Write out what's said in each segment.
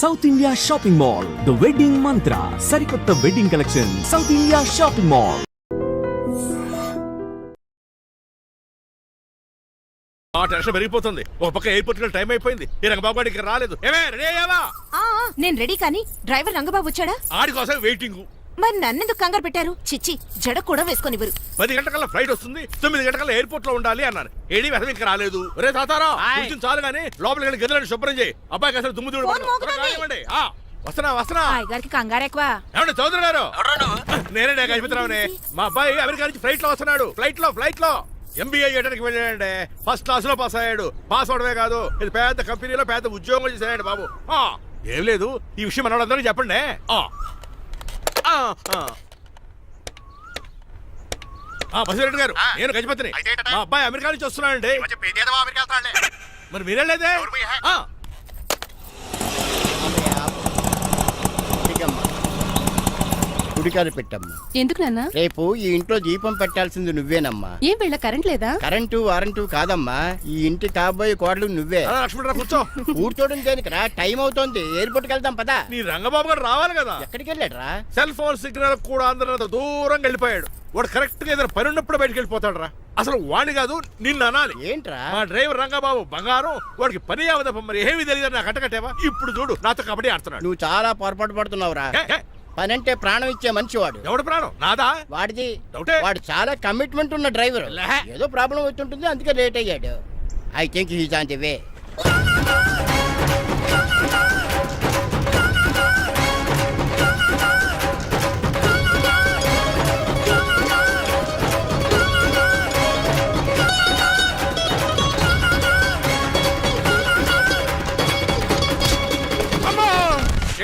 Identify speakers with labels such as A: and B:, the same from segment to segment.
A: South India shopping mall, the wedding మంత్ర, సరికొత్త wedding collection, south India shopping mall.
B: Tension పెరిగిపోతుంది. ఒక పక్క airport లో టైం అయిపోయింది. ఈ రంగబాబు గారికి రాలేదు. రెడీ అయ్యావా?
C: నేను రెడీ, కానీ డ్రైవర్ రంగబాబు వచ్చాడా?
B: ఆడి కోసం వెయిటింగ్.
C: మరి నన్నెందుకు కంగారు పెట్టారు? చిచ్చి, జడ కూడా వేసుకొని ఇవ్వరు.
B: 10 గంటల ఫ్లైట్ వస్తుంది, 9 గంటల ఎయిర్పోర్ట్ లో ఉండాలి అన్నాను. ఏడి వెధవ ఇంకా రాలేదు. రే తాతారా, కొంచెం చాలు గానీ లోపలికి వెళ్ళి గదిలో శుభ్రం చేయి. అబ్బాయికి అసలు దుమ్ము దూడు వస్తున్నా.
C: గారికి కంగారు ఎక్కువ.
B: ఏమండి చౌదరి గారు? నేనే గజపతిరావుని. మా అబ్బాయి అమెరికా నుంచి ఫ్లైట్ లో వస్తున్నాడు. ఫ్లైట్ లో MBA చేయడానికి వెళ్ళాడండి. ఫస్ట్ క్లాస్ లో పాస్ అయ్యాడు. పాస్ అవడమే కాదు, ఇది పెద్ద కంపెనీలో పెద్ద ఉద్యోగం చేశాడు బాబు. ఏం లేదు, ఈ విషయం మనోళ్ళందరికీ చెప్పండి. బసిరెడ్డి గారు, నేను గజపతిని. మా అబ్బాయి అమెరికా నుంచి వస్తున్నాడండి. మరి మీరేలేదే?
D: గుడికారు పెట్టమ్మా.
C: ఎందుకు నాన్న?
D: రేపు ఈ ఇంట్లో దీపం పెట్టాల్సింది నువ్వేనమ్మా.
C: ఏం వీళ్ళ కరెంట్ లేదా?
D: కరెంటు వారంటూ కాదమ్మా, ఈ ఇంటి కాబోయే కోడలు నువ్వే.
B: లక్ష్మణరావు కూర్చో.
D: కూర్చోడం దేనికిరా, టైం అవుతోంది. ఎయిర్పోర్ట్ కి వెళ్దాం పదా.
B: నీ రంగబాబు గారు రావాలి కదా.
D: ఎక్కడికి వెళ్ళాడురా?
B: సెల్ ఫోన్ సిగ్నల్ కూడా అందరూ దూరంగా వెళ్ళిపోయాడు. వాడు కరెక్ట్ గా ఏదైనా పని ఉన్నప్పుడు బయటకు వెళ్ళిపోతాడు రా. అసలు వాడిని కాదు, నిన్ను అనాలి.
D: ఏంట్రా?
B: మా డ్రైవర్ రంగబాబు బంగారం. వాడికి పని అవదప్ప, మరి ఏమీ తెలియదు. నాకు కట్టకట్టేవా? ఇప్పుడు చూడు, నాతో కబడ్డీ ఆడుతున్నాడు.
D: నువ్వు చాలా పొరపాటు పడుతున్నావురా. పని అంటే ప్రాణం ఇచ్చే మనిషి వాడు.
B: ఎవడు ప్రాణం? నాదా?
D: వాడిది.
B: డౌటే.
D: వాడు చాలా కమిట్మెంట్ ఉన్న డ్రైవర్. ఏదో ప్రాబ్లం అవుతుంటుంది, అందుకే లేట్ అయ్యాడు. I think he's on the way.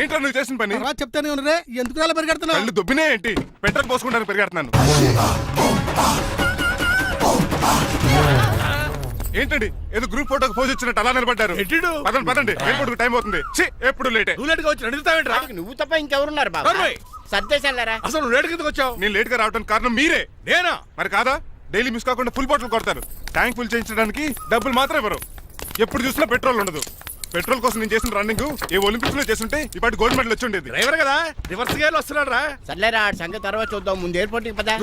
E: ఏంటో నువ్వు చేసిన పని?
F: చెప్తానే ఉన్నరే, ఎందుకు అలా పరిగెడుతున్నావు?
E: కళ్ళు దుబ్బినే ఏంటి? పెట్రోల్ పోసుకుంటాను పరిగెడుతున్నాను. ఏంటండి ఏదో గ్రూప్ ఫోటోకి పోజ్ ఇచ్చినట్టు అలా నిలబడ్డారు? పదండి, ఎయిర్పోర్ట్ టైం అవుతుంది. ఎప్పుడు లేట్.
D: నువ్వు తప్ప ఇంకెవరున్నారు బాబా? సర్దేశాలరా.
B: అసలు నువ్వు లేట్ కిందకు వచ్చావు.
E: నేను లేట్ గా రావడానికి కారణం మీరే.
B: నేనా?
E: మరి కాదా? డైలీ మిస్ కాకుండా ఫుల్ బాటిల్ కొడతారు. ట్యాంక్ ఫుల్ చేయించడానికి డబ్బులు మాత్రం ఇవ్వరు. ఎప్పుడు చూసినా పెట్రోల్ ఉండదు. పెట్రోల్ కోసం నేను చేసిన రన్నింగ్ ఏ ఒలింపిక్స్ లో చేస్తుంటే ఇప్పటి గోల్డ్ మెడల్ వచ్చి ఉండేది.
B: డ్రైవర్ కదా, రివర్స్ గేర్ వస్తున్నాడు రా.
D: సర్లేరా, సంగతి తర్వాత చూద్దాం. ముందు ఎయిర్పోర్ట్ కి పదా.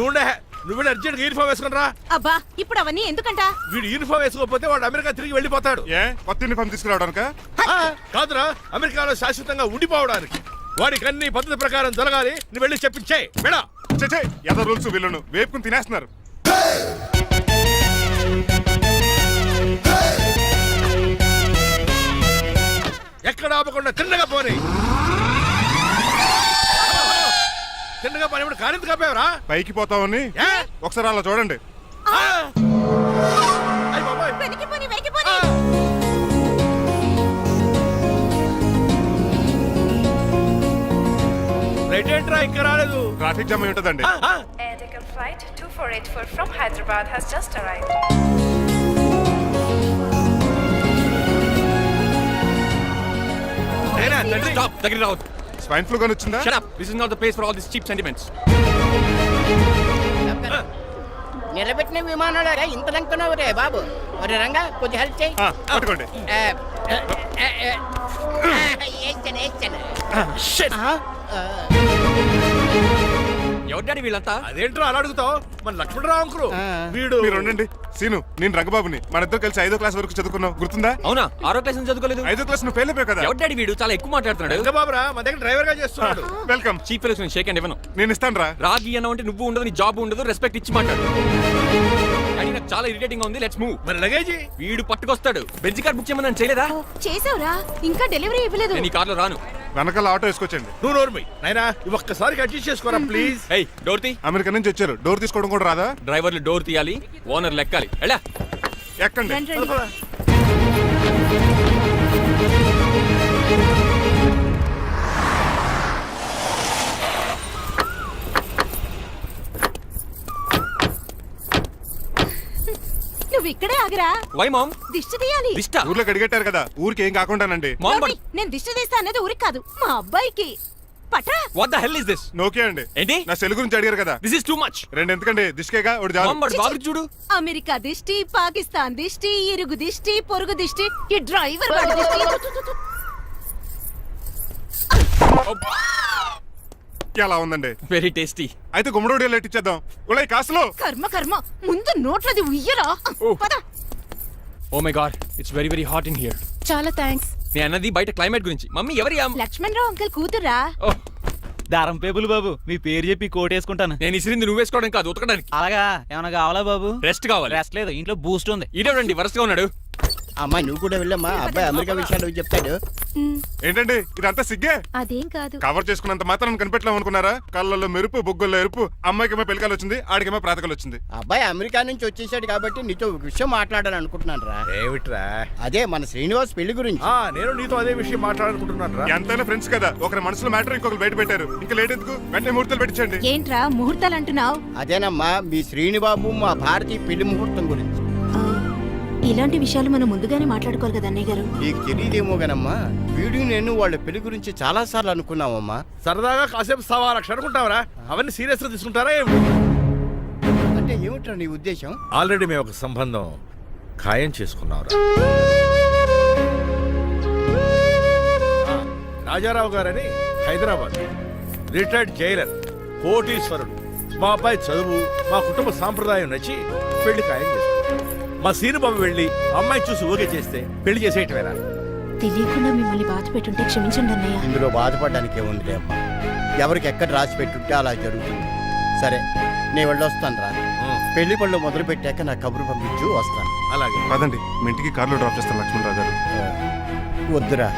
B: నువ్వు అర్జెంట్ యూనిఫామ్ వేసుకుని రా.
C: అబ్బా, ఇప్పుడు అవన్నీ ఎందుకంట?
B: వీడు యూనిఫామ్ వేసుకోకపోతే వాడు అమెరికా తిరిగి వెళ్ళిపోతాడు.
E: ఏ కొత్త యూనిఫామ్ తీసుకురావడానిక?
B: కాదురా, అమెరికాలో శాశ్వతంగా ఉండిపోవడానికి. వాడికి అన్ని పద్ధతి ప్రకారం జరగాలి. నువ్వు వెళ్ళి చెప్పించే మేడా.
E: ఏదో రూల్స్ వీళ్ళను వేపుకుని తినేస్తున్నారు.
B: ఎక్కడ ఆపకుండా తిన్నగా పోనీ. తిన్నగా పోనీ. ఇప్పుడు కారింత కాపేవరా?
E: పైకి పోతావని ఒకసారి అలా చూడండి.
B: రైట్ ఏంట్రా ఇంకా రాలేదు?
E: ట్రాఫిక్ జామ్ అయి ఉంటదండి.
G: Flight 2484 from Hyderabad has just arrived.
H: Stop! దగ్గరికి రావద్దు.
E: స్వైన్ ఫ్లూ గాని వచ్చిందా?
H: Shut up! This is not the place for all these cheap sentiments.
D: నిలబెట్టిన విమానాలు ఇంత లంకనవు రే బాబు. ఒరే రంగా, కొంచెం హెల్ప్ చేయి.
E: పట్టుకోండి.
H: ఎవరు డాడీ వీళ్ళంతా?
B: అదేంట్రా అలా అడుగుతావు? మన లక్ష్మణరావు అంకులు. వీడు.
E: మీరు ఉండండి. సీను, నేను రంగబాబుని. మన ఇద్దరు కలిసి 5వ క్లాస్ వరకు చదువుకున్నాం, గుర్తుందా?
H: అవునా? 6వ క్లాస్ నుంచి చదువుకోలేదు.
E: 5వ క్లాస్ నువ్వు ఫెయిల్ అయిపోయావు కదా.
H: ఎవరు డాడీ వీడు? చాలా ఎక్కువ మాట్లాడుతున్నాడు.
B: రంగబాబురా, మన దగ్గర డ్రైవర్ గా చేస్తున్నాడు.
E: వెల్కమ్.
H: చీఫ్ ఫెలోస్ నేను షేక్ అండ్ ఇవ్వను.
E: నేను ఇస్తాను రా.
H: రాగి అన్న అంటే నువ్వు ఉండదు, నీ జాబ్ ఉండదు, రెస్పెక్ట్ ఇచ్చి మాట్లాడు. డాడీ నాకు చాలా ఇరిటేటింగ్ గా ఉంది. Let's move.
B: మరి లగేజీ?
H: వీడు పట్టుకొస్తాడు. బెంజ్ కార్ బుక్ చేయమని చేయలేదా?
C: చేసావురా, ఇంకా డెలివరీ ఇవ్వలేదు.
H: నేను ఈ కార్ లో రాను.
E: వెనకాల ఆటో వేసుకొచ్చండి.
B: నువ్వు నోర్మై నాయనా, ఒక్కసారి అడ్జస్ట్ చేసుకోరా ప్లీజ్.
H: ఏయ్, డోర్ తీ.
E: అమెరికా నుంచి వచ్చారు, డోర్ తీసుకోవడం కూడా రాదా?
H: డ్రైవర్లు డోర్ తీయాలి, ఓనర్ లెక్కాలి. ఎలా
E: ఎక్కండి.
C: నువ్వు ఇక్కడే ఆగిరా.
H: Why ma'am?
C: దిష్టి తీయాలి.
H: దిష్ట?
E: ఊర్లో కడిగట్టారు కదా, ఊరికి ఏం కాకుండానండి.
C: నేను దిష్టి తీస్తా అనేది ఊరికి కాదు, మా అబ్బాయికి. పట్రా.
H: What the hell is this?
E: నోకే అండి.
H: ఏంటి?
E: నా సెల్ గురించి అడిగారు కదా.
H: This is too much.
E: రెండు ఎందుకండి, దిష్కేగా ఒకటి చాలు.
H: బాబు చూడు,
C: అమెరికా దిష్టి, పాకిస్తాన్ దిష్టి, ఇరుగు దిష్టి, పొరుగు దిష్టి, ఈ డ్రైవర్ వాడి దిష్టి.
E: ఎలా ఉందండి?
H: Very tasty.
E: అయితే గుమ్మడి లైట్ ఇచ్చేద్దాం. ఉలై కాసులో
C: కర్మ కర్మ ముందు నోట్లది ఉయ్యరా పద.
H: Oh my God, it's very very hot in here.
C: చాలా థ్యాంక్స్.
H: నేను అన్నది బయట క్లైమేట్ గురించి. మమ్మీ ఎవరి
C: లక్ష్మణ్ రావు అంకుల్ కూతురా.
I: దారం పేపులు బాబు, మీ పేరు చెప్పి కోటేసుకుంటాను.
H: నేను ఇసిరింది నువ్వు వేసుకోవడం కాదు, ఉతకడానికి.
I: అలాగా ఏమైనా కావాలా బాబు?
H: రెస్ట్ కావాలి.
I: రెస్ట్ లేదు, ఇంట్లో బూస్ట్ ఉంది.
H: ఈడేవండి వరుసగా ఉన్నాడు.
D: అమ్మా నువ్వు కూడా వెళ్ళమ్మా, అబ్బాయి అమెరికా విషయాలు చెప్తాడు.
E: ఏంటండి ఇదంతా సిగ్గే?
C: అదేం కాదు.
E: కవర్ చేసుకున్నంత మాత్రం కనిపెట్టలేము అనుకున్నారా? కళ్ళల్లో మెరుపు, బొగ్గుల్లో ఎరుపు. అమ్మాయికేమో పెళ్ళికాలు వచ్చింది, ఆడికేమో ప్రాతకాలు వచ్చింది.
D: అబ్బాయి అమెరికా నుంచి వచ్చేసాడు కాబట్టి నీతో ఒక విషయం మాట్లాడాలని అనుకుంటున్నాను రా.
B: ఏమిట్రా?
D: అదే మన శ్రీనివాస్ పెళ్లి గురించి.
B: నేను నీతో అదే విషయం మాట్లాడాలనుకుంటున్నాను రా.
E: ఎంతైనా ఫ్రెండ్స్ కదా, ఒకరి మనసులో మ్యాటర్ ఇంకొకరు బయట పెట్టారు. ఇంకా లేట్ ఎందుకు, వెంటనే ముహూర్తాలు పెట్టించండి.
C: ఏంట్రా ముహూర్తాలు అంటున్నావు?
D: అదేనమ్మా మీ శ్రీనిబాబు మా భారతి పెళ్లి ముహూర్తం గురించి.
C: ఇలాంటి విషయాలు మనం ముందుగానే మాట్లాడుకోవాలి కదా అన్నయ్య గారు.
D: నీకు తెలియదేమో గనమ్మా, వీడు నేను వాళ్ళ పెళ్లి గురించి చాలా సార్లు అనుకున్నామమ్మా.
B: సరదాగా కాసేపు సవా లక్ష అనుకుంటావరా? అవన్నీ సీరియస్ గా తీసుకుంటారా ఏమి?
D: అంటే ఏమిట్రా నీ ఉద్దేశం?
B: ఆల్రెడీ మేము ఒక సంబంధం ఖాయం చేసుకున్నావురా. రాజారావు గారని హైదరాబాద్ రిటైర్డ్ జైలర్, కోటీశ్వరుడు. మా అబ్బాయి చదువు, మా కుటుంబ సాంప్రదాయం నచ్చి పెళ్లి ఖాయం చేసుకున్నాం. మా సీనుబాబు వెళ్ళి అమ్మాయి చూసి ఓకే చేస్తే పెళ్లి చేసేయటమేనా?
C: తెలియకుండా మిమ్మల్ని బాధ పెట్టుంటే క్షమించండి అన్నయ్య.
D: ఇందులో బాధపడడానికి ఏముందిలే అమ్మా, ఎవరికి ఎక్కడ రాసి పెట్టుంటే అలా జరుగుతుంది. సరే నేను వెళ్ళొస్తాను రా. పెళ్లి పళ్ళు మొదలు పెట్టాక నా కబురు పంపించు, వస్తాను.
B: అలాగే.
E: పదండి, మీ ఇంటికి కార్లో డ్రాప్ చేస్తాను లక్ష్మణరావు గారు.
D: వద్దురా,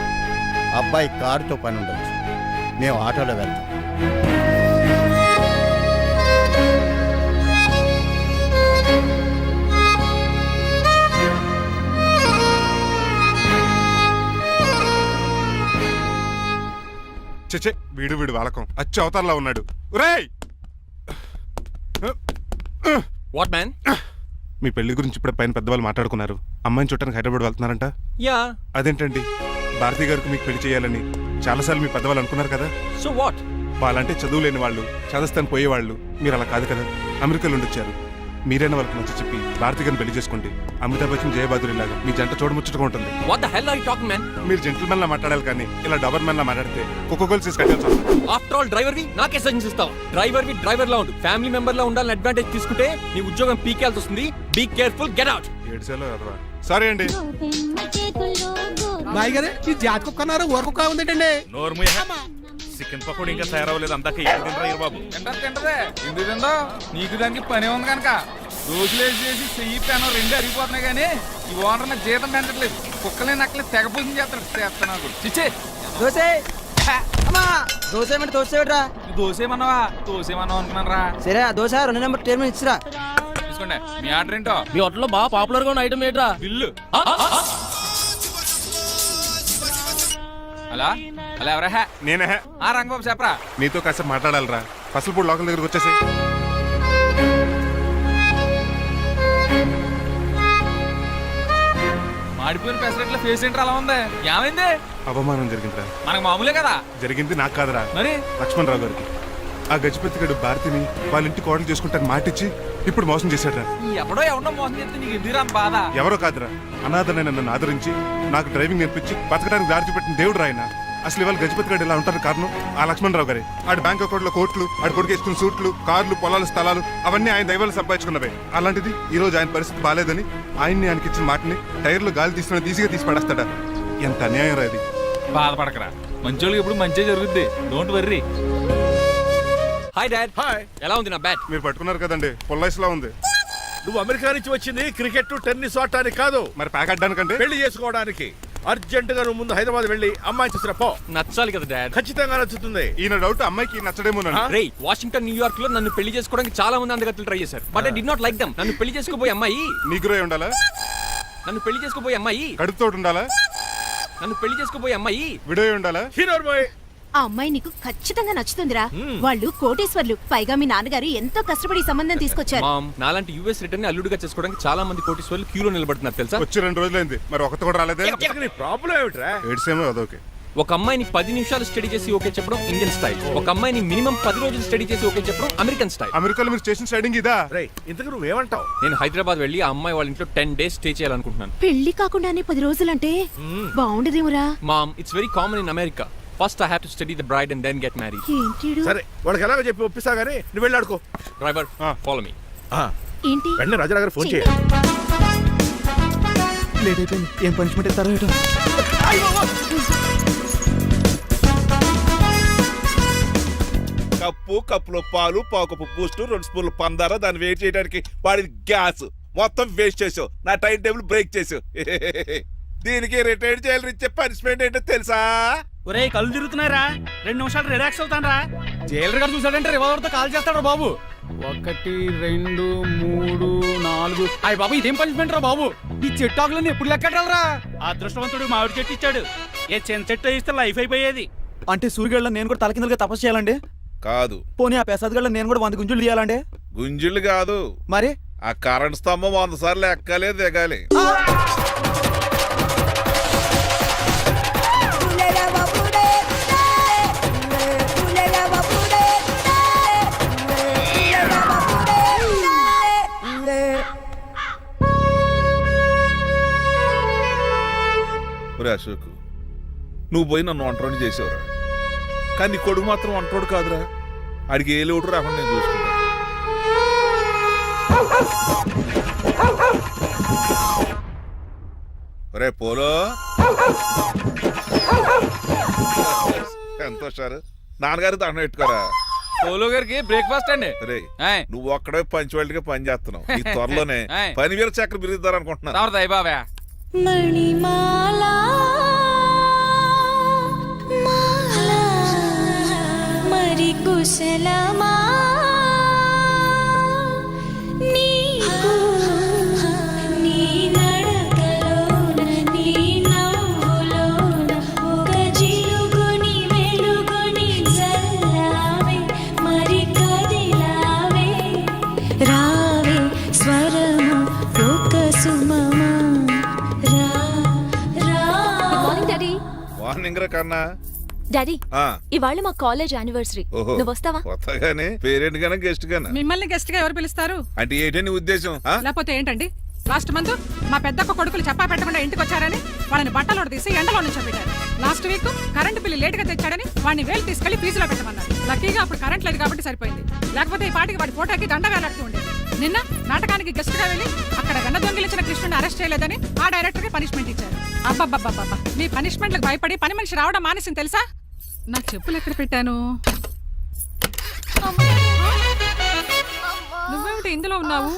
D: అబ్బాయి కారుతో పని ఉండొచ్చు, మేము ఆటోలో వెళ్తాం.
E: చచ్చే, వీడు వాలకం అచ్చు అవతారలా ఉన్నాడు. ఒరేయ్,
H: వాట్ మ్యాన్?
E: మీ పెళ్లి గురించి ఇప్పుడే పైన పెద్దవాళ్ళు మాట్లాడుకున్నారు. అమ్మాయిని చుట్టానికి హైదరాబాద్ వెళ్తున్నారంట.
H: యా.
E: అదేంటండి, భారతి గారికి మీకు పెళ్లి చేయాలని చాలాసార్లు మీ పెద్దవాళ్ళు అనుకున్నారు కదా.
H: So what?
E: వాళ్ళంటే చదువు లేని వాళ్ళు, చదస్తాను పోయేవాళ్ళు. మీరు అలా కాదు కదా, అమెరికాలో ఉండొచ్చారు. మీరైనా వాళ్ళకి మంచి చెప్పి భారతి గారిని పెళ్లి చేసుకోండి. అమితాబ్ బచ్చన్, జయబాదురి లాగా మీ జంట చూడముచ్చటగా ఉంటుంది.
H: What the hell are you talking man?
E: మీరు జెంటిల్మెన్ లా మాట్లాడాలి కానీ ఇలా డబర్ మెన్ లా మాట్లాడితే కుక్కగోలు చేసి కట్టాల్సి వస్తుంది.
H: ఆఫ్టర్ ఆల్ డ్రైవర్ వి నాకే సజెషన్ ఇస్తావు? డ్రైవర్ లా ఉండు, ఫ్యామిలీ మెంబర్ లా ఉండాలని అడ్వాంటేజ్ తీసుకుంటే నీ ఉద్యోగం పీకేల్సి వస్తుంది. Be careful, get out.
E: Sorry అండి.
F: బాయ్ గారే ఈ జాతి కుక్క అన్నారు, ఊర కుక్క ఉందేటండి.
B: చికెన్ పకోడీ ఇంకా తయారవ్వలేదు, అందాక ఏం తినరా బాబు?
J: తింటదే ఎందుకు తిందో, నీకు దానికి పని ఉంది కనుక. రోజులేసి చేసి చెయ్యి పెనం రెండు అరిగిపోతున్నాయి కానీ ఈ ఓనర్ నాకు జీతం పెంచట్లేదు. కుక్కలే నక్కలే తెగ పూజం చేస్తాడు నాకు. చిచ్చే
I: దోసే దోశ ఏమంటే దోశ ఏమిట్రా?
J: దోసేమన్నావా? దోసేమన్నావు అనుకున్నాను రా.
I: సరే ఆ దోశ 2 నెంబర్ టేబుల్ మీద ఇచ్చిరా.
J: తీసుకోండి. మీ ఆర్డర్ ఏంటో?
I: మీ హోటల్లో బాగా పాపులర్ గా ఉన్న ఐటమ్ ఏంట్రా?
J: బిల్లు. అలా అలా ఎవరా?
E: నేనే.
J: ఆ రంగబాబు చెప్పరా.
E: నీతో కాసేపు మాట్లాడాలరా. పసలపూడి లోకల్ దగ్గరకు వచ్చేసి.
J: మాడిపోయిన పెసరట్ల ఫేస్ ఏంటర్ అలా ఉంది, ఏమైంది?
E: అవమానం జరిగిందిరా.
J: మనకు మామూలే కదా.
E: జరిగింది నాకు కాదురా,
J: మరి
E: లక్ష్మణరావు గారికి. ఆ గజపతి గడు భారతిని వాళ్ళ ఇంటి కోడలు చేసుకుంటాను మాటిచ్చి ఇప్పుడు మోసం చేశాడ్రా.
J: ఎవడో ఎవడో మోసం చేస్తే నీకు ఎందుకు రాని బాధ?
E: ఎవరో కాదురా, అనాథనైన నన్ను ఆదరించి నాకు డ్రైవింగ్ నేర్పించి బతకడానికి దారి చూపెట్టిన దేవుడు రాయన. అసలు ఇవాళ గజపతి గడు ఇలా ఉంటారు కారణం ఆ లక్ష్మణరావు గారే. ఆడి బ్యాంక్ అకౌంట్ లో కోట్లు, ఆడి కొడుకు వేసుకున్న సూట్లు, కార్లు, పొలాలు, స్థలాలు అవన్నీ ఆయన దైవాలు సంపాదించుకున్నవే. అలాంటిది ఈ రోజు ఆయన పరిస్థితి బాలేదని ఆయన్ని ఆయనకి ఇచ్చిన మాటని టైర్లు గాలి తీసుకుని ఈజీగా తీసి పడేస్తాడా? ఎంత అన్యాయం రా ఇది.
J: బాధపడకరా, మంచోళ్ళకి ఇప్పుడు మంచి జరుగుద్ది. Don't worry.
H: Hi dad.
B: Hi.
H: ఎలా ఉంది నా బ్యాట్?
E: మీరు పట్టుకున్నారు కదండి, పొల్లైస్లా ఉంది.
B: నువ్వు అమెరికా నుంచి వచ్చింది క్రికెట్, టెన్నిస్ ఆడటానికి కాదు,
E: మరి ప్యాక్ అడ్డానికంటే.
B: పెళ్లి చేసుకోవడానికి. అర్జెంట్ గా నువ్వు ముందు హైదరాబాద్ వెళ్ళి అమ్మాయి చూసిన పో.
H: నచ్చాలి కదా డాడ్.
B: ఖచ్చితంగా నచ్చుతుంది.
E: ఈయన డౌట్ అమ్మాయికి నచ్చడేమోనండి.
H: రేయ్, వాషింగ్టన్, న్యూయార్క్ లో నన్ను పెళ్లి చేసుకోవడానికి చాలా మంది అందగత్తలు ట్రై చేశారు. But I did not like them. నన్ను పెళ్లి చేసుకోబోయే అమ్మాయి
E: నీగురై ఉండాలా?
H: నన్ను పెళ్లి చేసుకోబోయే అమ్మాయి
E: కడుపుతోటి ఉండాలా?
H: నన్ను పెళ్లి చేసుకోబోయే అమ్మాయి
E: విడోయ్ ఉండాలా?
B: Hero boy.
C: ఆ అమ్మాయి నీకు ఖచ్చితంగా నచ్చుతుందిరా. వాళ్ళు కోటేశ్వర్లు, పైగా మీ నాన్నగారు ఎంతో కష్టపడి ఈ సంబంధం తీసుకొచ్చారు.
H: మామ్, నాలాంటి యూఎస్ రిటర్న్ ని అల్లుడిగా చేసుకోవడానికి చాలా మంది కోటీశ్వర్లు క్యూలో నిలబడుతున్నారు తెలుసా?
E: వచ్చి 2 రోజులైంది, మరి ఒకటి కూడా రాలేదే.
B: నీ ప్రాబ్లం ఏమిట్రా?
E: ఏడ్సేమో అదొకే.
H: ఒక అమ్మాయిని 10 నిమిషాలు స్టడీ చేసి ఓకే చెప్పడం ఇండియన్ స్టైల్. ఒక అమ్మాయిని మినిమం 10 రోజులు స్టడీ చేసి ఓకే చెప్పడం అమెరికన్ స్టైల్.
E: అమెరికాలో మీరు చేసిన స్టైడింగ్ ఇదా?
B: రేయ్, ఇంతకు నువ్వేమంటావు?
H: నేను హైదరాబాద్ వెళ్ళి ఆ అమ్మాయి వాళ్ళ ఇంట్లో 10 days స్టే చేయాలనుకుంటున్నాను.
C: పెళ్లి కాకుండానే 10 రోజులంటే బాగుండదేమురా?
H: Mom, it's very common in America. First I have to study the bride and then get married.
C: ఏంటిడు?
B: సరే వాళ్ళకి ఎలాగో చెప్పి ఒప్పిస్తా గానీ నువ్వు వెళ్ళి ఆడుకో.
H: Driver follow me.
C: ఏంటి?
B: వెంటనే రాజారావు గారు ఫోన్ చేయి.
I: లేట్ అయిపోయింది. ఏం పనిష్మెంట్ ఇస్తారో ఏటో.
B: కప్పులో పాలు పావుకప్పు బూస్ట్ 2 స్పూన్లు పందార దాన్ని వెయిట్ చేయడానికి వాడిన గ్యాస్ మొత్తం వేస్ట్ చేసావు. నా టైం టేబుల్ బ్రేక్ చేసావు. దీనికి రిటైర్డ్ జైలు ఇచ్చే పనిష్మెంట్ ఏంటో తెలుసా?
I: ఒరే కళ్ళు తిరుగుతున్నారా, 2 నిమిషాలు రిలాక్స్ అవుతాను రా. జైలర్ గారు చూసాడంటే రివాల్వర్ తో కాల్ చేస్తాడు బాబు. 1 2 3 4 అయ్య బాబు ఇదేం పనిష్మెంట్ రా బాబు. ఈ చెట్టు ఆకులన్నీ ఎప్పుడు లెక్కడరా. అదృష్టవంతుడు మామిడి చెట్టు ఇచ్చాడు. ఏ చిన్న చెట్టు ఇస్తే లైఫ్ అయిపోయేది. అంటే సూర్యుగళ్ళ నేను కూడా తలకిందులుగా తపస్సు చేయాలండి?
B: కాదు.
I: పోనీ ఆ పెసాద్ గళ్ళ నేను కూడా 100 గుంజులు తీయాలండి?
B: గుంజులు కాదు,
I: మరి
B: ఆ కరెంట్ స్తంభం 100 సార్లు ఎక్కాలి దిగాలి. అశోక్, నువ్వు పోయి నన్ను వంటరోడు చేసేవరా, కానీ నీ కొడుకు మాత్రం వంటరోడు కాదురా. ఆడికి ఏ లోటు రాకుండా నేను చూసుకుంటాను. రే పోలో, ఎంత సార్ నాన్నగారు దండం పెట్టుకోరా.
J: పోలో గారికి బ్రేక్ఫాస్ట్ అండి.
B: రే నువ్వు ఒక్కడే పంచువాళ్ళకి పని చేస్తున్నావు. ఈ త్వరలోనే 10,000 చక్రం బిరుగుతారు అనుకుంటున్నా.
J: దయ బాబా.
G: మణిమాలా మాలా మరి కుశలమా నీకు నీ నడకలోన నీ నవ్వులోన ఒక జిలుగుని వెలుగుని జల్లావే మరి కదిలావే రావే స్వరము ఒక సుమమా.
B: మార్నింగ్ రా కన్నా.
C: డాడీ,
B: ఆ,
C: ఇవాళ మా కాలేజ్ యానివర్సరీ.
B: ఓహో.
C: నువ్వు వస్తావా?
B: కొత్తగానే పేరెంట్ గానే గెస్ట్ గానా?
K: మిమ్మల్ని గెస్ట్ గా ఎవరు పిలుస్తారు?
B: అంటే ఏంటి నీ ఉద్దేశం? ఆ?
K: లేకపోతే ఏంటండి, లాస్ట్ మంత్ మా పెద్దక్క కొడుకులు చెప్పా పెట్టకుండా ఇంటికి వచ్చారని వాళ్ళని బట్టలోడు తీసి ఎండలో నుంచి పెట్టారు. Last week current bill late గా తెచ్చాడని వాడిని వేలు తీసుకెళ్లి ఫీజులో పెట్టమన్నారు. లక్కీగా అప్పుడు కరెంట్ లేదు కాబట్టి సరిపోయింది. లేకపోతే ఈ పాటికి వాడి ఫోటోకి దండ వేలాడుతూ ఉండేది. నిన్న నాటకానికి గెస్ట్ గా వెళ్ళి అక్కడ వెన్న దొంగిలించిన కృష్ణుని అరెస్ట్ చేయలేదని ఆ డైరెక్టర్ కి పనిష్మెంట్ ఇచ్చారు. అబ్బబ్బబ్బబ్బా, మీ పనిష్మెంట్లకు భయపడి పని మనిషి రావడం మానేసింది తెలుసా? నా చెప్పులు ఎక్కడ పెట్టాను? నువ్వేమిటి ఇందులో ఉన్నావు?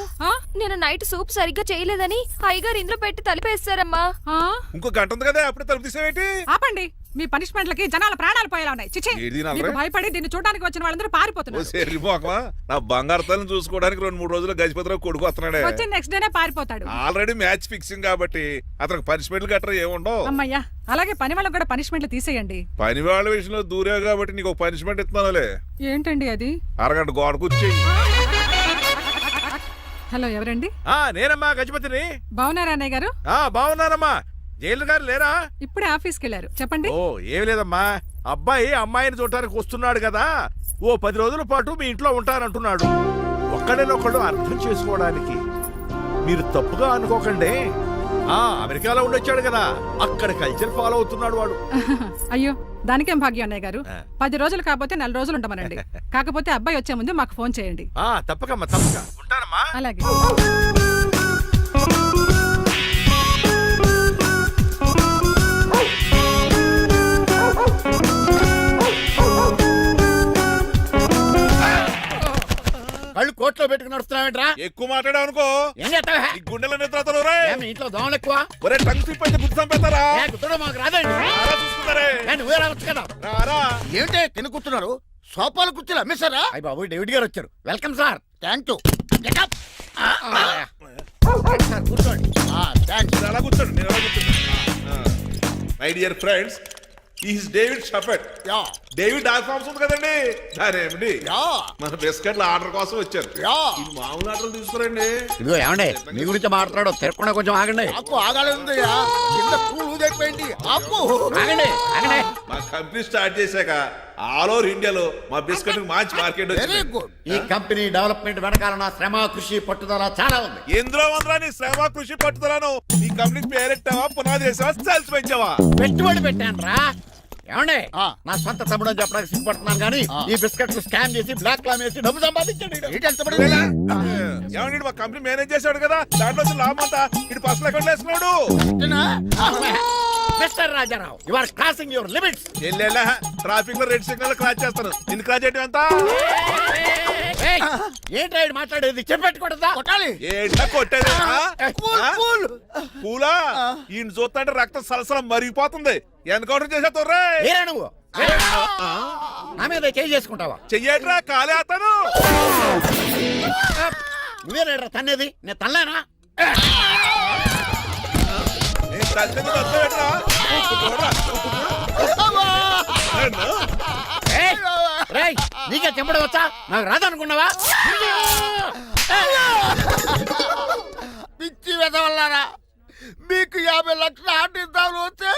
C: నేను నైట్ సూప్ సరిగ్గా చేయలేదని అయ్యగారు ఇందులో పెట్టి తలిపేస్తారమ్మా.
B: ఇంకో గంట ఉంది కదా, అప్పుడే తలుపు తీసేవేంటి?
K: ఆపండి, మీ పనిష్మెంట్లకి జనాల ప్రాణాలు పోయేలా ఉన్నాయి. చిచి,
B: ఏది నాన్న?
K: మీకు భయపడి దీన్ని చూడడానికి వచ్చిన వాళ్ళందరూ పారిపోతున్నారు.
B: సరిపోకమా, నా బంగారు తల్లిని చూసుకోవడానికి 2-3 రోజులు గజపతిరావు కొడుకు వస్తున్నాడే.
K: వచ్చి నెక్స్ట్ డేనే పారిపోతాడు.
B: ఆల్రెడీ మ్యాచ్ ఫిక్సింగ్ కాబట్టి అతనికి పనిష్మెంట్లు గట్రా ఏముండవు.
K: అమ్మయ్యా, అలాగే పని వాళ్ళకి కూడా పనిష్మెంట్లు తీసేయండి.
B: పని వాళ్ళ విషయంలో దూరేవు కాబట్టి నీకు ఒక పనిష్మెంట్ ఇస్తున్నానులే.
K: ఏంటండి అది?
B: అరగంట గోడ కూర్చేయి.
K: హలో, ఎవరండి?
B: నేనమ్మా గజపతిని.
K: బాగున్నారా అన్నయ్య గారు?
B: బాగున్నానమ్మా. జైలు గారు లేరా?
K: ఇప్పుడే ఆఫీస్కి వెళ్ళారు. చెప్పండి.
B: ఓ ఏం లేదమ్మా, అబ్బాయి అమ్మాయిని చూడటానికి వస్తున్నాడు కదా, ఓ 10 రోజుల పాటు మీ ఇంట్లో ఉంటానంటున్నాడు. ఒక్కడేనొక్కడు అర్థం చేసుకోవడానికి మీరు తప్పుగా అనుకోకండి. అమెరికాలో ఉండొచ్చాడు కదా, అక్కడ కల్చర్ ఫాలో అవుతున్నాడు వాడు.
K: అయ్యో, దానికేం భాగ్యం అన్నయ్య గారు. 10 రోజులు కాకపోతే 4 రోజులు ఉండమనండి. కాకపోతే అబ్బాయి వచ్చే ముందు మాకు ఫోన్ చేయండి.
B: తప్పకమ్మా, తప్పక ఉంటానమ్మా.
K: అలాగే.
D: కళ్ళు కోట్లో పెట్టుకుని నడుస్తున్నావేంట్రా?
B: ఎక్కువ మాట్లాడావు అనుకో
D: ఏం చేస్తావా?
B: ఈ గుండెల నిద్రతలు
D: మీ ఇంట్లో దోమలు ఎక్కువ?
B: ఒరే టంగ్ స్లిప్ అయితే గుర్తు చంపేస్తారా?
D: గుర్తుడు మాకు రాదండి.
B: చూసుకున్నారే,
D: నువ్వే రావచ్చు కదా.
B: రారా.
D: ఏంటి తిని కూర్చున్నారు? సోఫాలు కూర్చోలే అమ్మేశారా? అయ్య బాబు, డేవిడ్ గారు వచ్చారు. Welcome sir. Thank you. కూర్చోండి. థ్యాంక్స్.
B: అలా కూర్చోండి, నేను అలా కూర్చుంటా. My dear friends, is David షఫెట్. డేవిడ్ డాక్ ఫార్మ్స్ ఉంది కదండి, దానేమిటి మన బిస్కెట్ల ఆర్డర్ కోసం వచ్చారు. ఈ మామూలు ఆర్డర్ తీసుకురండి.
D: ఇదిగో ఏమండి, మీ గురించి మాట్లాడు, తిరగకుండా కొంచెం ఆగండి. ఆపు, ఆగాలి. ఆగండి, ఆగండి.
B: మా కంపెనీ స్టార్ట్ చేశాక ఆల్ ఓవర్ ఇండియాలో మా బిస్కెట్ మంచి మార్కెట్
D: వెరీ గుడ్. ఈ కంపెనీ డెవలప్మెంట్ వెనకాల నా శ్రమ, కృషి, పట్టుదల చాలా ఉంది.
B: ఎందులో ఉందిరా నీ శ్రమ, కృషి, పట్టుదలను? ఈ కంపెనీకి పేరెట్టావా, పునాది వేసావా, సేల్స్ పెంచావా?
D: పెట్టుబడి పెట్టాను రా. ఏమండే నా సొంత తమ్ముడు అని చెప్పడానికి సిగ్గుపడుతున్నాను కానీ ఈ బిస్కెట్లు స్కామ్ చేసి బ్లాక్ క్లామ్ వేసి డబ్బు సంపాదించండి.
B: ఏమండి మా కంపెనీ మేనేజ్ చేశాడు కదా, దాంట్లో వచ్చిన లాభం అంతా ఇటు పర్సనల్ అకౌంట్ వేసుకున్నాడు.
D: Mister Rajarao you are crossing your limits.
B: Traffic లో రెడ్ సిగ్నల్ క్రాస్ చేస్తాను, నిన్ను క్రాస్ చేయడం ఎంత?
D: ఏంట్రా ఈడు మాట్లాడేది చెప్పెట్టుకోవడదా? కొట్టాలి.
B: ఏంటా కొట్టేది? పూలా ఈయన చూస్తుంటే రక్తం సలసలం మరిగిపోతుంది. ఎన్కౌంటర్ చేసేతో
D: ఏరా నువ్వు నా మీద చేయి చేసుకుంటావా?
B: చెయ్యట్రా కాలే అతను.
D: నువ్వేరా తన్నేది? నేను తనలేనా? నీకే చెప్పడం వచ్చా? నాకు రాదనుకున్నావా? పిచ్చి వెదవల్లారా, మీకు 50 లక్షలు ఆటిద్దామని వస్తే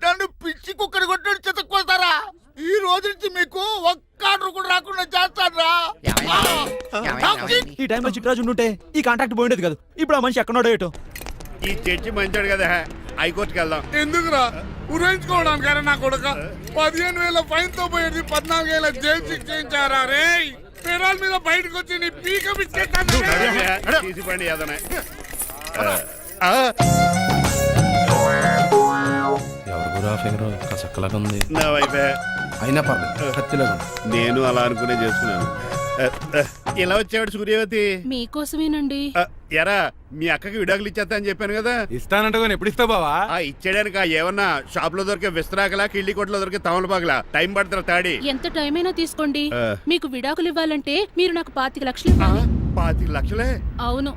D: నన్ను పిచ్చి కుక్కడి కొట్టి చెతక్కొస్తారా? ఈ రోజు నుంచి మీకు ఒక్క ఆర్డర్ కూడా రాకుండా చేస్తాను.
A: ఈ టైంలో చిట్రాజు ఉంటే ఈ కాంట్రాక్ట్ పోయిండేది కదా. ఇప్పుడు ఆ మనిషి ఎక్కడో ఏటో.
D: ఈ చర్చి మంచాడు కదా, హైకోర్టుకి వెళ్దాం.
J: ఎందుకురా ఉరేంచుకోవడానికరా నా కొడుక? 15,000 ఫైన్ తో పోయేది 14 ఏళ్ళ జైలు శిక్ష చేయించారా రే? పెరాల మీద బయటకు వచ్చి నీ పీక
D: తీసిపండి ఏదైనా. నా వైపే
F: అయినా పర్లేదు కత్తిలాగా
D: నేను అలా అనుకునే చేసుకున్నాను. ఇలా వచ్చాడు సూర్యవతి.
C: మీకోసమేనండి.
D: ఎరా మీ అక్కకి విడాకులు ఇచ్చేస్తా అని చెప్పాను కదా.
I: ఇస్తానంటే ఎప్పుడు ఇస్తావు బావా?
D: ఇచ్చేయడానికి ఏమన్నా షాప్ లో దొరికే విస్తరాకలా, కిళ్ళి కొట్లో దొరికే తమలపాకలా టైం పడుతున్నా తాడి.
C: ఎంత టైం అయినా తీసుకోండి. మీకు విడాకులు ఇవ్వాలంటే మీరు నాకు 25 లక్షలు
D: 25 లక్షలే?
C: అవును,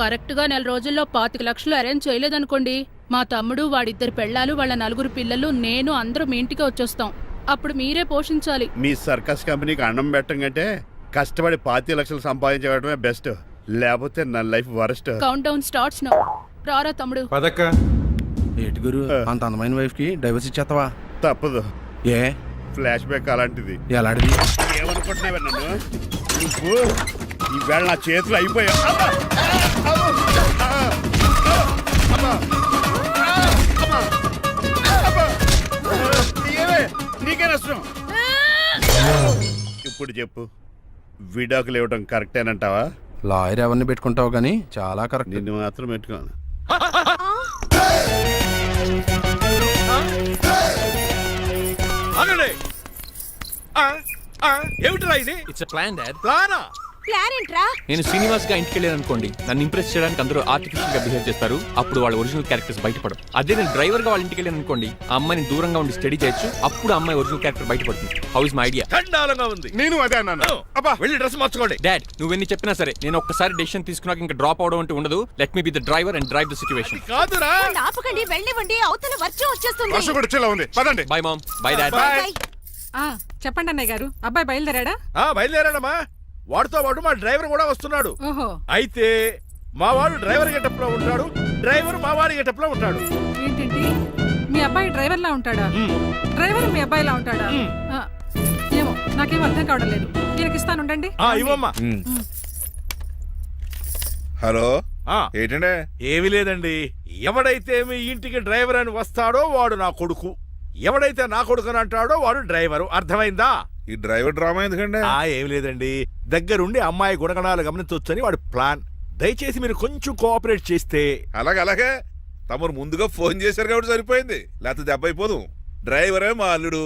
C: కరెక్ట్ గా 4 రోజుల్లో 25 లక్షలు అరేంజ్ చేయలేదనుకోండి, మా తమ్ముడు, వాడిద్దరు పెళ్ళాలు, వాళ్ళ 4 పిల్లలు, నేను అందరూ మీ ఇంటికి వచ్చేస్తాం. అప్పుడు మీరే పోషించాలి.
D: మీ సర్కస్ కంపెనీకి అన్నం పెట్టం కంటే కష్టపడి 25 లక్షలు సంపాదించడమే బెస్ట్. లేకపోతే నా life worst.
C: Count down starts now. రారా తమ్ముడు.
I: పదక్క.
F: ఏటి గురు అంత అందమైన వైఫ్ కి డైవర్స్ ఇచ్చేస్తావా?
D: తప్పదు.
F: ఏ
D: ఫ్లాష్ బ్యాక్ అలాంటిది.
F: ఎలాంటిది?
D: ఏమనుకుంటున్నావా నన్ను? నువ్వు ఈవేళ నా చేతులు అయిపోయా. నీకే నష్టం. ఇప్పుడు చెప్పు, విడాకులు ఇవ్వడం కరెక్టేనంటావా?
F: లాయర్ ఎవరిని పెట్టుకుంటావు గానీ చాలా కరెక్ట్.
D: నిన్ను మాత్రం పెట్టుకోను.
B: ఏమిట్రా ఇది?
H: It's plan dad.
B: ప్లానా?
C: ప్లాన్ ఏంట్రా?
H: నేను శ్రీనివాస్ గా ఇంటికి వెళ్ళాను అనుకోండి, నన్ను ఇంప్రెస్ చేయడానికి అందరూ ఆర్టిఫిషియల్ గా బిహేవ్ చేస్తారు. అప్పుడు వాళ్ళ ఒరిజినల్ క్యారెక్టర్స్ బయటపడవు. అదే నేను డ్రైవర్ గా వాళ్ళ ఇంటికి వెళ్ళాను అనుకోండి, ఆ అమ్మాయిని దూరంగా ఉండి స్టడీ చేయొచ్చు. అప్పుడు అమ్మాయి ఒరిజినల్ క్యారెక్టర్ బయటపడుతుంది. How is my idea?
B: చండాలంగా ఉంది.
E: నేను అదే అన్నాను. అబ్బా
B: వెళ్ళి డ్రెస్ మార్చుకోండి.
H: డాడ్, నువ్వెన్ని చెప్పినా సరే నేను ఒక్కసారి డెసిషన్ తీసుకున్నాక ఇంకా డ్రాప్ అవడం అంటే ఉండదు. Let me be the driver and drive the situation.
B: కాదురా,
C: ఆపకండి, వెళ్ళనివ్వండి. అవతల వర్షం వచ్చేస్తుంది.
E: వర్షం కూడా వచ్చేలా ఉంది. పదండి.
H: Bye mom. Bye dad.
K: చెప్పండి అన్నయ్య గారు, అబ్బాయి బయలుదేరాడా?
B: బయలుదేరాడమ్మా. వాడితో పాటు మా డ్రైవర్ కూడా వస్తున్నాడు.
K: ఓహో,
B: అయితే మా వాడు డ్రైవర్ గెటప్ లో ఉంటాడు, డ్రైవర్ మా వాడి గెటప్ లో ఉంటాడు.
K: ఏంటండి మీ అబ్బాయి డ్రైవర్ లా ఉంటాడా? డ్రైవర్ మీ అబ్బాయిలా ఉంటాడా? ఏమో నాకేం అర్థం కావడం లేదు. ఈయనకి ఇస్తానుండండి.
B: ఇవ్వమ్మా.
E: హలో.
B: ఏంటంటే? ఏమీ లేదండి. ఎవడైతే మీ ఇంటికి డ్రైవర్ అని వస్తాడో వాడు నా కొడుకు, ఎవడైతే నా కొడుకు అని అంటాడో వాడు డ్రైవరు. అర్థమైందా?
E: ఈ డ్రైవర్ డ్రామా ఎందుకంటే?
B: ఏమి లేదండి, దగ్గరుండి అమ్మాయి గుణగణాలు గమనించవచ్చని వాడి ప్లాన్. దయచేసి మీరు కొంచెం కోఆపరేట్ చేస్తే.
E: అలాగే తమరు ముందుగా ఫోన్ చేశారు కాబట్టి సరిపోయింది, లేకపోతే దెబ్బ అయిపోదు. డ్రైవరే మా అల్లుడు,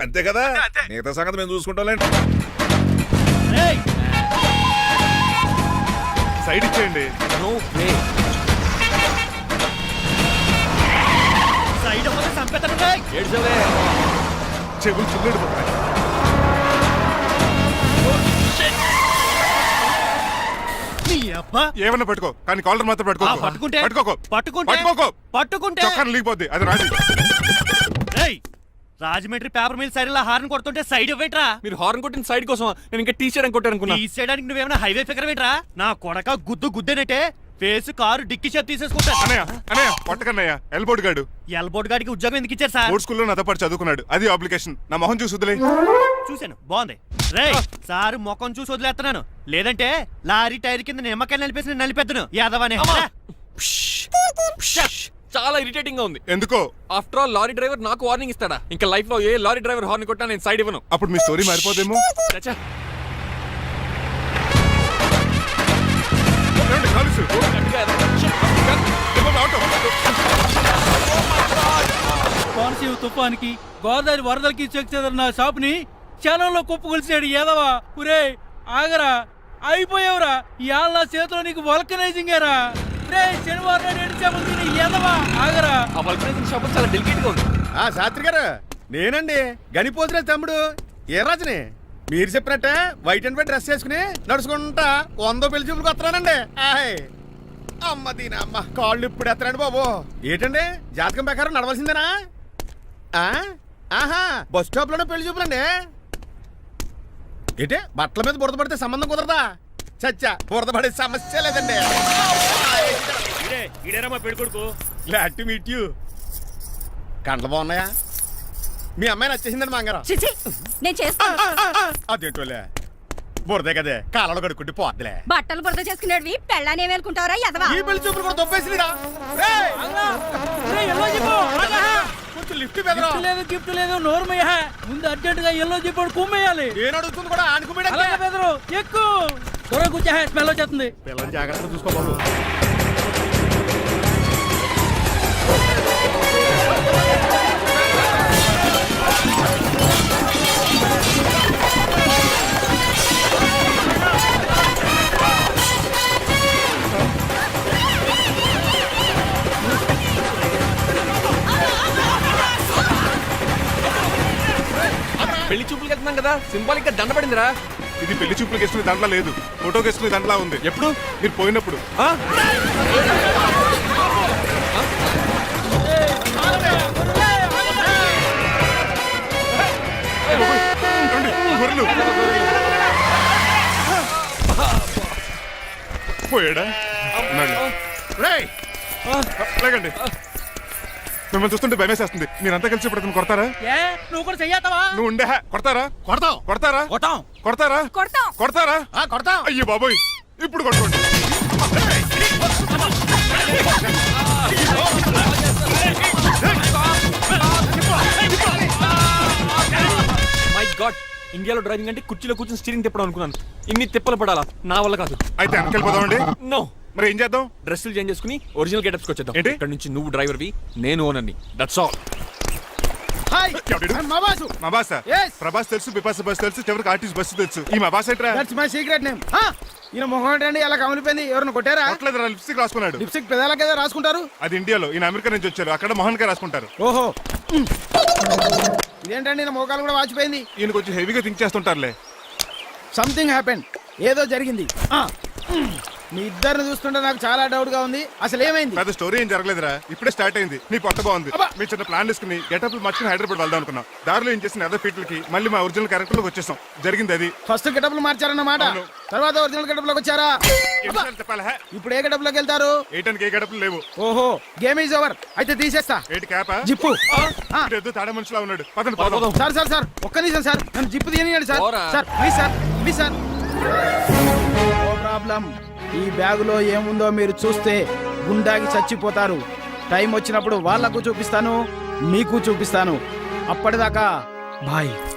E: అంతే కదా. మిగతా సంగతి మేము చూసుకుంటాంలేండి. సైడ్ ఇచ్చేయండి. చెవులు చిల్లుడిపోతున్నాయి. ఏమన్నా పెట్టుకో, కానీ కాలర్ మాత్రం పట్టుకోకు. చొక్కాను లీగిపోద్ది, అది రాదు.
I: Rajahmundry paper mill side horn కొడుతుంటే సైడ్ ఇవ్వేట్రా?
H: మీరు హార్న్ కొట్టిన సైడ్ కోసం నేను ఇంకా టీ షర్ట్ కొట్టాను అనుకున్నా.
I: టీ చేయడానికి నువ్వేమైనా హైవే ఫిగర్ వేట్రా? నా కొడక గుద్దేనంటే ఫేస్ కారు డిక్కి షేప్ తీసేసుకుంటా.
E: అన్నయ్య పట్టకన్నయ్య. ఎల్బోర్డ్ గాడు.
I: ఎల్బోర్డ్ గాడికి ఉద్యోగం ఎందుకు ఇచ్చారు సార్?
E: బోర్డ్ స్కూల్లో నాతో పాటు చదువుకున్నాడు, అది అప్లికేషన్. నా మొహం చూసి వదిలే.
I: చూశాను, బాగుంది. రే సారు ముఖం చూసి వదిలేస్తున్నాను, లేదంటే లారీ టైర్ కింద నిమ్మకాయ నలిపేసి నలిపెద్దను యాదవనే.
H: చాలా ఇరిటేటింగ్ గా ఉంది.
E: ఎందుకో?
H: ఆఫ్టర్ ఆల్ లారీ డ్రైవర్ నాకు వార్నింగ్ ఇస్తాడా? ఇంకా లైఫ్ లో ఏ లారీ డ్రైవర్ హార్న్ కొట్టా నేను సైడ్ ఇవ్వను.
E: అప్పుడు మీ స్టోరీ మారిపోదేమో.
H: చచ్చా.
I: కోనసీమ తుఫానికి గోదావరి వరదలకి చెక్ చెదరిన షాప్ ని క్షణంలో కుప్పగొలిచాడు ఏదవా. ఒరే ఆగరా, అయిపోయావురా. ఇవాళ నా చేతిలో నీకు వల్కనైజింగ్ ఏరా. రే శనివారం రెండు చేపలు తిని ఏదవా ఆగరా.
H: ఆ వల్కనైజింగ్ షాప్ చాలా డెలికేట్ గా ఉంది.
B: శాస్త్రి గారు నేనండి గనిపోతున్న తమ్ముడు ఏ రాజుని. మీరు చెప్పినట్టే వైట్ అండ్ వైట్ డ్రెస్ వేసుకుని నడుచుకుంటా 100 పెళ్లి చూపులకు వస్తున్నానండి. అమ్మ దీని అమ్మ కాళ్ళు ఇప్పుడు ఎత్తరండి బాబు. ఏంటండి జాతకం ప్రకారం నడవలసిందేనా? ఆహా బస్ స్టాప్ లోనే పెళ్లి చూపులండి. ఏంటి బట్టల మీద బురద పడితే సంబంధం కుదరదా? చచ్చా బురద పడే సమస్య లేదండి.
I: మా పెళ్లి కొడుకు.
B: Glad to meet you. కండ్లు బాగున్నాయా? మీ అమ్మాయి నచ్చేసిందండి మాంగారం.
K: నేను చేస్తాను.
B: అదేంటోలే బురదే కదే కాలంలో కడుక్కుంటే పోద్దులే.
K: బట్టలు బురద చేసుకునేవి పెళ్ళానే వేలుకుంటావరా ఎదవా.
B: ఈ పెళ్లి చూపులు కూడా దొబ్బేసిరా. కొంచెం లిఫ్ట్
I: లేదు గిఫ్ట్ లేదు నోరుమయ్య. ముందు అర్జెంట్ గా ఎల్లో చెప్పాడు కుమ్మేయాలి.
B: నేను అడుగుతుంది కూడా ఆనుకుమేడా.
I: బెదరు ఎక్కువ త్వరగా కూర్చో, స్మెల్ వచ్చేస్తుంది.
B: పిల్లలు జాగ్రత్తగా చూసుకో బాబు.
H: పెళ్లి చూపులకి వెళ్తున్నాం కదా, సింబాలిక్ గా దండ పడిందిరా.
E: ఇది పెళ్లి చూపులకు వేసుకునే దాంట్లో లేదు, ఫోటోకి వేసుకునే దాంట్లో ఉంది.
H: ఎప్పుడు?
E: మీరు పోయినప్పుడు. పోయాడా? లేకండి, మిమ్మల్ని చూస్తుంటే భయమేసేస్తుంది. మీరంతా కలిసి ఇప్పుడు అతను కొడతారా?
I: నువ్వు కూడా చెయ్యతావా?
E: నువ్వు ఉండే కొడతారా?
B: కొడతాం
E: కొడతారా?
I: కొట్టాం
E: కొడతారా?
K: కొడతాం.
E: కొడతారా?
B: కొడతాం.
E: అయ్యో బాబోయ్, ఇప్పుడు కొట్టుకోండి.
H: మై గాడ్, ఇండియాలో డ్రైవింగ్ అంటే కుర్చీలో కూర్చొని స్టీరింగ్ తిప్పడం అనుకున్నాను. ఇన్ని తిప్పలు పడాలా? నా వల్ల కాదు.
E: అయితే వెనకెళ్ళిపోదామండి.
H: నో.
E: మరి ఏం చేద్దాం?
H: డ్రెస్సులు చేంజ్ చేసుకుని ఒరిజినల్ గెటప్స్కి వచ్చేద్దాం.
E: ఏంటి?
H: ఇక్కడ నుంచి నువ్వు డ్రైవర్వి, నేను ఓనర్ని. That's all.
E: మా బాస ప్రభాస్ తెలుసు, బిపాస బస్ తెలుసు, చివరికి ఆర్టిస్ట్ బస్సు తెలుసు. ఈ మా బాస్ ఏంట్రా?
J: That's my secret name. ఈయన మొహం ఏంటండి ఎలా కమిలిపోయింది? ఎవరిని కొట్టారా?
E: కొట్టలేదురా, లిప్స్టిక్ రాసుకున్నాడు.
J: లిప్స్టిక్ పెదాల కదా రాసుకుంటారు.
E: అది ఇండియాలో, ఈయన అమెరికా నుంచి వచ్చారు. అక్కడ మోహన్ గారు రాసుకుంటారు.
J: ఓహో, ఇదేంటండి ఈయన మోకాలు కూడా వాచిపోయింది.
E: ఈయన కొంచెం హెవీగా థింక్ చేస్తుంటారులే.
J: సంథింగ్ హ్యాపెన్, ఏదో జరిగింది. మీ ఇద్దరిని చూస్తుంటే నాకు చాలా డౌట్ గా ఉంది. అసలు ఏమైంది?
E: పెద్ద స్టోరీ ఏం జరగలేదురా, ఇప్పుడే స్టార్ట్ అయింది. నీ కొత్త బాగుంది. మీ చిన్న ప్లాన్ తీసుకుని గెటప్ మర్చుకుని హైదరాబాద్ వెళ్దాం అనుకున్నాం. దారిలో ఏం చేసిన అదర్ పీపుల్కి మళ్ళీ మా ఒరిజినల్ క్యారెక్టర్ లోకి వచ్చేసాం. జరిగింది అది.
J: ఫస్ట్ గెటప్లు మార్చారన్నమాట, తర్వాత ఒరిజినల్ గెటప్ లోకి వచ్చారా? ఇప్పుడు ఏ గెటప్ లోకి వెళ్తారు?
E: ఏ గెటప్లు లేవు.
J: ఓహో, గేమ్ ఈజ్ ఓవర్. అయితే తీసేస్తా.
E: ఏంటి క్యాపా?
J: జిప్పు.
E: తాడే మనిషిలా ఉన్నాడు. పదండి పోదాం.
J: సార్ సార్ సార్ ఒక్క నిమిషం సార్, నన్ను జిప్పు తీయనియండి sir. Sir please sir, please sir. No problem. ఈ బ్యాగులో ఏముందో మీరు చూస్తే గుండాకి చచ్చిపోతారు. టైం వచ్చినప్పుడు వాళ్లకు చూపిస్తాను, మీకు చూపిస్తాను. అప్పటిదాకా బాయ్.